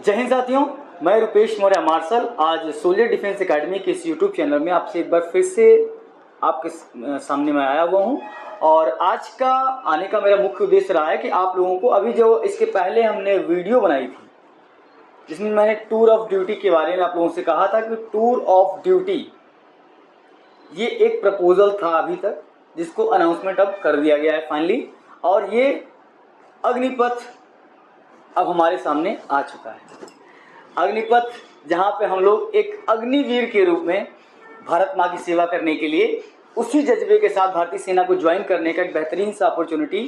जय हिंद साथियों, मैं रुपेश मौर्य मार्शल आज सोलियर डिफेंस एकेडमी के इस यूट्यूब चैनल में आपसे एक बार फिर से आपके सामने में आया हुआ हूं। और आज का आने का मेरा मुख्य उद्देश्य रहा है कि आप लोगों को अभी जो इसके पहले हमने वीडियो बनाई थी जिसमें मैंने टूर ऑफ ड्यूटी के बारे में आप लोगों से कहा था कि टूर ऑफ ड्यूटी ये एक प्रपोजल था अभी तक, जिसको अनाउंसमेंट अब कर दिया गया है फाइनली, और ये अग्निपथ अब हमारे सामने आ चुका है। अग्निपथ जहाँ पे हम लोग एक अग्निवीर के रूप में भारत माँ की सेवा करने के लिए उसी जज्बे के साथ भारतीय सेना को ज्वाइन करने का एक बेहतरीन सा अपॉर्चुनिटी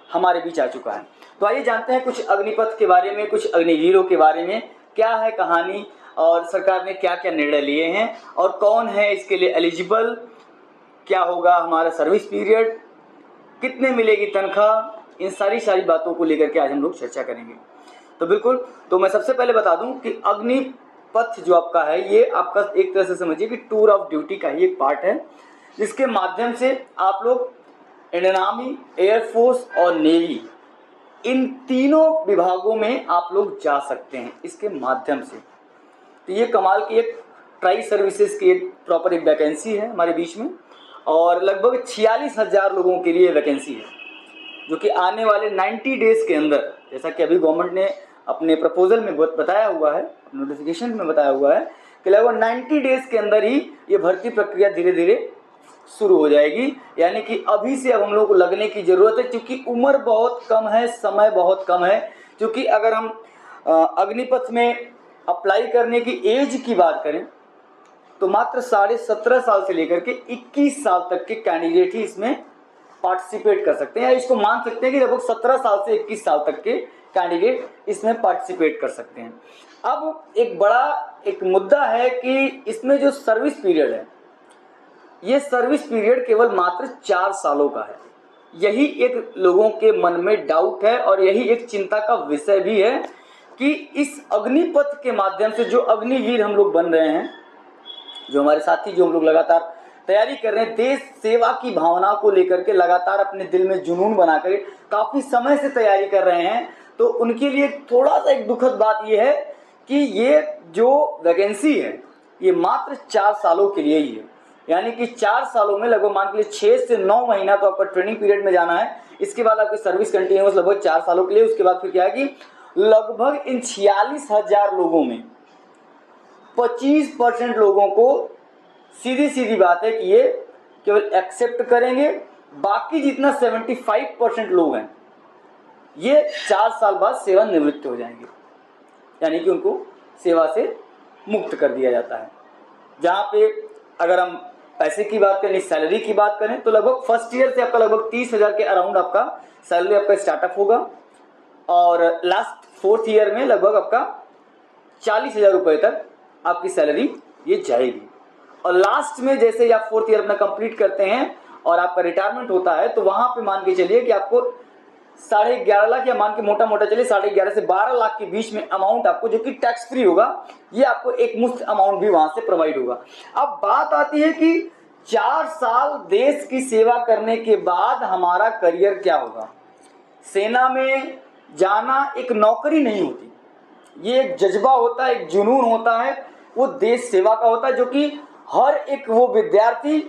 हमारे बीच आ चुका है। तो आइए जानते हैं कुछ अग्निपथ के बारे में, कुछ अग्निवीरों के बारे में, क्या है कहानी और सरकार ने क्या क्या निर्णय लिए हैं और कौन है इसके लिए एलिजिबल, क्या होगा हमारा सर्विस पीरियड, कितने मिलेगी तनख्वाह, इन सारी बातों को लेकर के आज हम लोग चर्चा करेंगे। तो बिल्कुल, तो मैं सबसे पहले बता दूं कि अग्निपथ जो आपका है ये आपका एक तरह से समझिए कि टूर ऑफ ड्यूटी का ही एक पार्ट है, जिसके माध्यम से आप लोग इंडियन आर्मी, एयरफोर्स और नेवी इन तीनों विभागों में आप लोग जा सकते हैं इसके माध्यम से। तो ये कमाल की एक ट्राई सर्विसेज की एक प्रॉपर एक वैकेंसी है हमारे बीच में, और लगभग 46,000 लोगों के लिए वैकेंसी है, जो कि आने वाले 90 डेज के अंदर, जैसा कि अभी गवर्नमेंट ने अपने प्रपोजल में बताया हुआ है, नोटिफिकेशन में बताया हुआ है कि लगभग 90 डेज के अंदर ही ये भर्ती प्रक्रिया धीरे धीरे शुरू हो जाएगी। यानी कि अभी से अब हम लोग को लगने की ज़रूरत है, क्योंकि उम्र बहुत कम है, समय बहुत कम है। क्योंकि अगर हम अग्निपथ में अप्लाई करने की एज की बात करें तो मात्र 17.5 साल से लेकर के 21 साल तक के कैंडिडेट ही इसमें पार्टिसिपेट कर सकते हैं, या इसको मान सकते हैं कि लगभग 17 साल से 21 साल तक के कैंडिडेट इसमें पार्टिसिपेट कर सकते हैं। अब एक बड़ा एक मुद्दा है कि इसमें जो सर्विस पीरियड है, ये सर्विस पीरियड केवल मात्र 4 सालों का है। यही एक लोगों के मन में डाउट है और यही एक चिंता का विषय भी है कि इस अग्निपथ के माध्यम से जो अग्निवीर हम लोग बन रहे हैं, जो हमारे साथी, जो हम लोग लगातार तैयारी कर रहे हैं, देश सेवा की भावना को लेकर के लगातार अपने दिल में जुनून बनाकर काफ़ी समय से तैयारी कर रहे हैं, तो उनके लिए थोड़ा सा एक दुखद बात यह है कि ये जो वैकेंसी है ये मात्र 4 सालों के लिए ही है। यानी कि 4 सालों में लगभग मान के लिए 6 से 9 महीना तो आपका ट्रेनिंग पीरियड में जाना है, इसके बाद आपकी सर्विस कंटिन्यूअस लगभग 4 सालों के लिए। उसके बाद फिर क्या है कि लगभग इन 46,000 लोगों में 25% लोगों को सीधी बात है कि ये केवल एक्सेप्ट करेंगे, बाकी जितना 75% लोग हैं ये 4 साल बाद सेवानिवृत्त हो जाएंगे, यानी कि उनको सेवा से मुक्त कर दिया जाता है। जहाँ पे अगर हम पैसे की बात करें, सैलरी की बात करें, तो लगभग फर्स्ट ईयर से आपका लगभग 30,000 के अराउंड आपका सैलरी आपका स्टार्टअप होगा, और लास्ट 4th ईयर में लगभग आपका 40,000 रुपये तक आपकी सैलरी ये जाएगी। और लास्ट में जैसे आप 4th ईयर अपना कंप्लीट करते हैं और आपका रिटायरमेंट होता है, तो वहां पे मान के चलिए कि आपको 11.5 लाख, या मान के मोटा चलिए 11.5 से 12 लाख के बीच में अमाउंट आपको, जो कि टैक्स फ्री होगा, ये आपको एक मुफ्त अमाउंट भी वहां से प्रोवाइड होगा। अब बात आती है कि 4 साल देश की सेवा करने के बाद हमारा करियर क्या होगा। सेना में जाना एक नौकरी नहीं होती, ये एक जज्बा होता है, एक जुनून होता है, वो देश सेवा का होता है, जो कि हर एक वो विद्यार्थी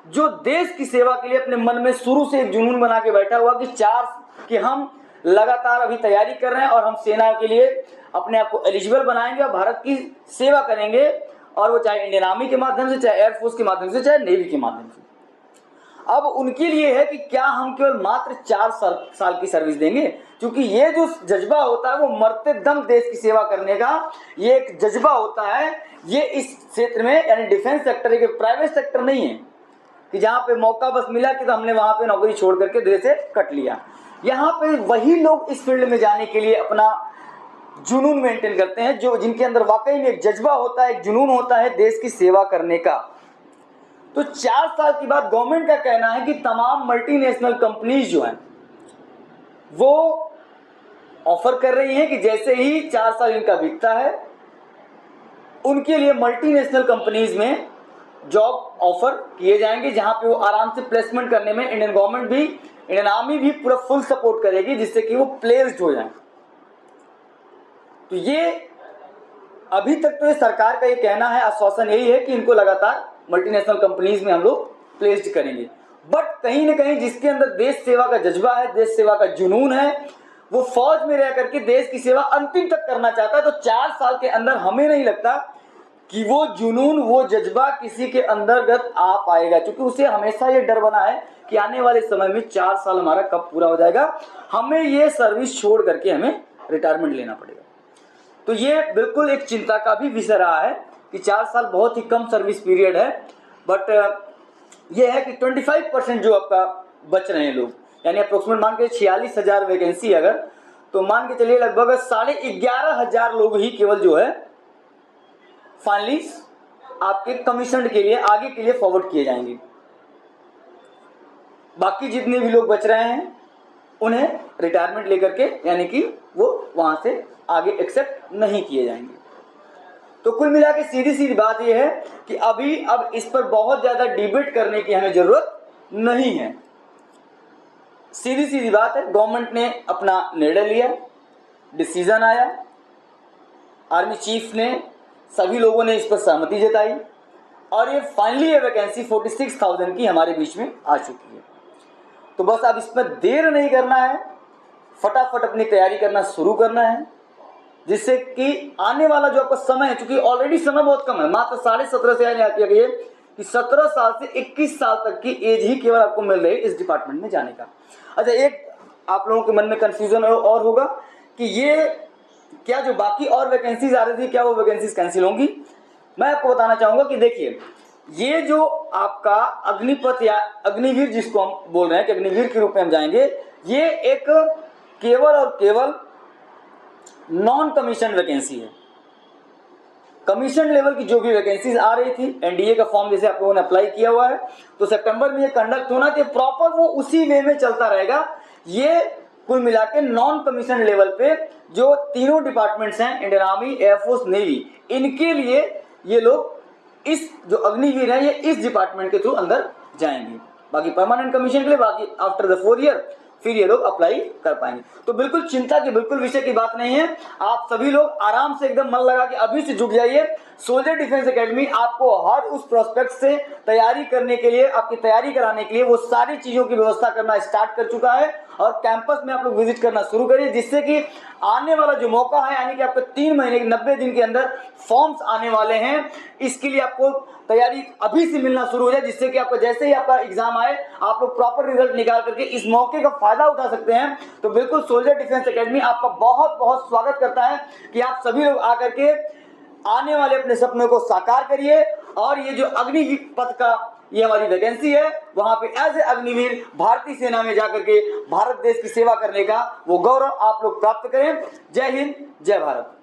जो देश की सेवा के लिए अपने मन में शुरू से एक जुनून बना के बैठा हुआ कि हम लगातार अभी तैयारी कर रहे हैं और हम सेना के लिए अपने आप को एलिजिबल बनाएंगे और भारत की सेवा करेंगे, और वो चाहे इंडियन आर्मी के माध्यम से, चाहे एयरफोर्स के माध्यम से, चाहे नेवी के माध्यम से। अब उनके लिए है कि क्या हम केवल मात्र 4 साल की सर्विस देंगे, क्योंकि ये जो जज्बा होता है वो मरते दम देश की सेवा करने का ये एक जज्बा होता है। ये इस क्षेत्र में, यानी डिफेंस सेक्टर एक प्राइवेट सेक्टर नहीं है कि जहाँ पे मौका बस मिला कि तो हमने वहाँ पे नौकरी छोड़ करके देश से कट लिया। यहाँ पे वही लोग इस फील्ड में जाने के लिए अपना जुनून मेंटेन करते हैं, जो जिनके अंदर वाकई में एक जज्बा होता है, एक जुनून होता है देश की सेवा करने का। तो 4 साल के बाद गवर्नमेंट का कहना है कि तमाम मल्टीनेशनल कंपनीज जो हैं वो ऑफर कर रही हैं कि जैसे ही 4 साल इनका बीतता है, उनके लिए मल्टीनेशनल कंपनीज में जॉब ऑफर किए जाएंगे, जहां पे वो आराम से प्लेसमेंट करने में इंडियन गवर्नमेंट भी, इंडियन आर्मी भी पूरा फुल सपोर्ट करेगी, जिससे कि वो प्लेस्ड हो जाए। तो ये अभी तक तो ये सरकार का ये कहना है, आश्वासन यही है कि इनको लगातार मल्टीनेशनल कंपनीज में हम लोग प्लेस्ड करेंगे। बट कहीं ना कहीं जिसके अंदर देश सेवा का जज्बा है, देश सेवा का जुनून है, वो फौज में रह करके देश की सेवा अंतिम तक करना चाहता है, तो 4 साल के अंदर हमें नहीं लगता कि वो जुनून, वो जज्बा किसी के अंतर्गत आ पाएगा, क्योंकि उसे हमेशा ये डर बना है कि आने वाले समय में 4 साल हमारा कब पूरा हो जाएगा, हमें ये सर्विस छोड़ करके हमें रिटायरमेंट लेना पड़ेगा। तो ये बिल्कुल एक चिंता का भी विषय रहा है कि 4 साल बहुत ही कम सर्विस पीरियड है। बट ये है कि 25% जो आपका बच रहे हैं लोग, यानी अप्रोक्सीमेट मान के 46,000 वैकेंसी अगर, तो मान के चलिए लगभग 11,500 लोग ही केवल जो है फाइनली आपके कमीशन के लिए आगे के लिए फॉरवर्ड किए जाएंगे। बाकी जितने भी लोग बच रहे हैं उन्हें रिटायरमेंट लेकर के, यानी कि वो वहां से आगे एक्सेप्ट नहीं किए जाएंगे। तो कुल मिला के सीधी सीधी बात यह है कि अब इस पर बहुत ज्यादा डिबेट करने की हमें जरूरत नहीं है। सीधी सीधी बात है, गवर्नमेंट ने अपना निर्णय लिया, डिसीजन आया, आर्मी चीफ ने, सभी लोगों ने इस पर सहमति जताई और ये फाइनली ये वैकेंसी 46,000 की हमारे बीच में आ चुकी है। तो बस अब इसमें देर नहीं करना है, फटाफट अपनी तैयारी करना शुरू करना है, जिससे कि आने वाला जो आपका समय है, क्योंकि ऑलरेडी समय बहुत कम है, मात्र 17.5 से किया कि 17 साल से 21 साल तक की एज ही केवल आपको मिल रही है इस डिपार्टमेंट में जाने का। अच्छा, एक आप लोगों के मन में कंफ्यूजन और होगा कि ये क्या जो बाकी और वैकेंसीज आ रही थी, क्या वो वैकेंसीज कैंसिल होंगी? मैं आपको बताना चाहूंगा कि देखिए, ये जो आपका अग्निपथ या अग्निवीर जिसको हम बोल रहे हैं कि अग्निवीर के रूप में हम जाएंगे, ये एक केवल और केवल नॉन कमीशन वैकेंसी है। कमीशन लेवल की जो भी वैकेंसीज आ रही थी, एनडीए का फॉर्म जैसे आप लोगों ने अप्लाई किया हुआ है, तो सितंबर में ये कंडक्ट होना चाहिए, प्रॉपर वो उसी वे में चलता रहेगा। ये कुल मिला के नॉन कमीशन लेवल पे जो तीनों डिपार्टमेंट्स हैं, इंडियन आर्मी, एयरफोर्स, नेवी, इनके लिए ये लोग इस जो अग्निवीर है ये इस डिपार्टमेंट के थ्रू अंदर जाएंगे। बाकी परमानेंट कमीशन के लिए बाकी आफ्टर द 4 ईयर फिर ये लोग अप्लाई कर पाएंगे। तो बिल्कुल चिंता की बिल्कुल विषय की बात नहीं है। आप सभी लोग आराम से एकदम मन लगा के अभी से जुट जाइए। सोल्जर डिफेंस एकेडमी आपको हर उस प्रोस्पेक्ट से तैयारी करने के लिए, आपकी तैयारी कराने के लिए वो सारी चीजों की व्यवस्था करना स्टार्ट कर चुका है और कैंपस में आप लोग विजिट करना शुरू करिए, जिससे कि आने वाला जो मौका है, यानी कि आपको 3 महीने 90 दिन के अंदर फॉर्म्स आने वाले हैं, इसके लिए आपको तैयारी अभी से मिलना शुरू हो जाए, जिससे कि आपको जैसे ही आपका एग्जाम आए आप लोग प्रॉपर रिजल्ट निकाल करके इस मौके का फायदा उठा सकते हैं। तो बिल्कुल सोल्जर डिफेंस एकेडमी आपका बहुत बहुत स्वागत करता है कि आप सभी लोग आकर के आने वाले अपने सपनों को साकार करिए और ये जो अग्निपथ का ये हमारी वैकेंसी है, वहां पे एज ए अग्निवीर भारतीय सेना में जाकर के भारत देश की सेवा करने का वो गौरव आप लोग प्राप्त करें। जय हिंद, जय भारत।